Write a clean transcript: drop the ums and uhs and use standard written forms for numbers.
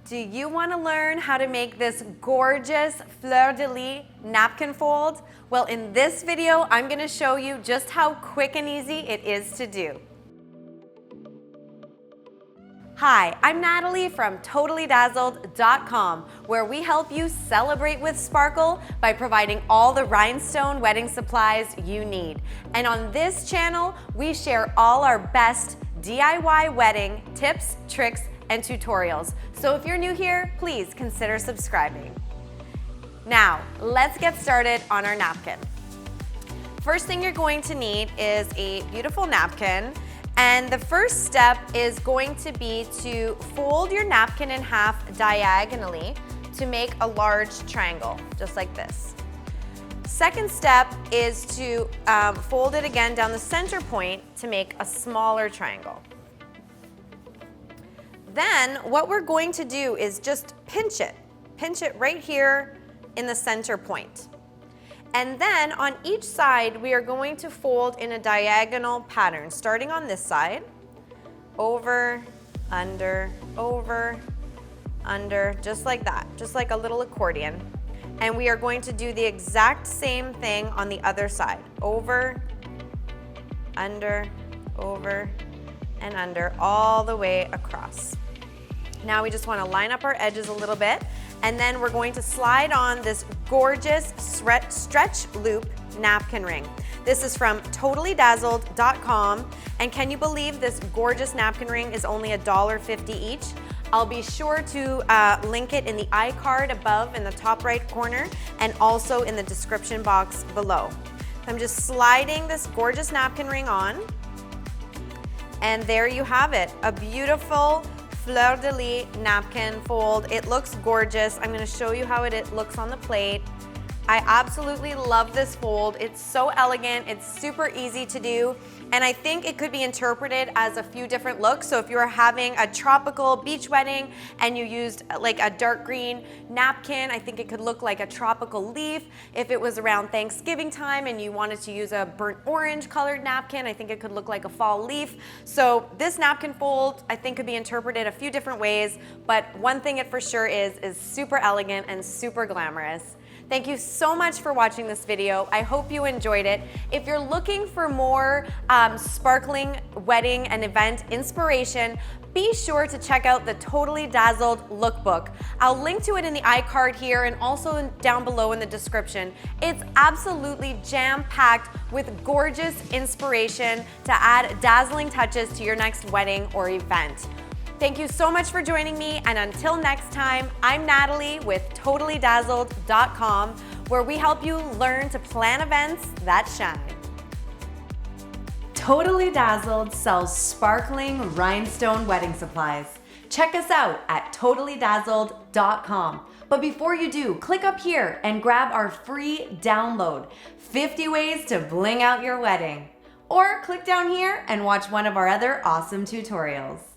Do you want to learn how to make this gorgeous Fleur de Lis napkin fold? Well, in this video, I'm going to show you just how quick and easy it is to do. Hi, I'm Natalie from TotallyDazzled.com, where we help you celebrate with sparkle by providing all the rhinestone wedding supplies you need. And on this channel, we share all our best DIY wedding tips, tricks, and tutorials. So if you're new here, please consider subscribing. Now, let's get started on our napkin. First thing you're going to need is a beautiful napkin. And the first step is going to be to fold your napkin in half diagonally to make a large triangle, just like this. Second step is to fold it again down the center point to make a smaller triangle. Then what we're going to do is just pinch it right here in the center point. And then on each side, we are going to fold in a diagonal pattern, starting on this side, over, under, just like that, just like a little accordion. And we are going to do the exact same thing on the other side, over, and under, all the way across. Now we just want to line up our edges a little bit, and then we're going to slide on this gorgeous stretch loop napkin ring. This is from TotallyDazzled.com, and can you believe this gorgeous napkin ring is only $1.50 each? I'll be sure to link it in the iCard above in the top right corner and also in the description box below. So I'm just sliding this gorgeous napkin ring on, and there you have it, a beautiful Fleur de Lis napkin fold. It looks gorgeous. I'm going to show you how it looks on the plate. I absolutely love this fold. It's so elegant. It's super easy to do. And I think it could be interpreted as a few different looks. So if you were having a tropical beach wedding and you used like a dark green napkin, I think it could look like a tropical leaf. If it was around Thanksgiving time and you wanted to use a burnt orange colored napkin, I think it could look like a fall leaf. So this napkin fold, I think, could be interpreted a few different ways, but one thing it for sure is super elegant and super glamorous. Thank you so much for watching this video. I hope you enjoyed it. If you're looking for more sparkling wedding and event inspiration, be sure to check out the Totally Dazzled lookbook. I'll link to it in the iCard here and also down below in the description. It's absolutely jam-packed with gorgeous inspiration to add dazzling touches to your next wedding or event. Thank you so much for joining me, and until next time, I'm Natalie with TotallyDazzled.com, where we help you learn to plan events that shine. Totally Dazzled sells sparkling rhinestone wedding supplies. Check us out at TotallyDazzled.com. But before you do, click up here and grab our free download, 50 Ways to Bling Out Your Wedding. Or click down here and watch one of our other awesome tutorials.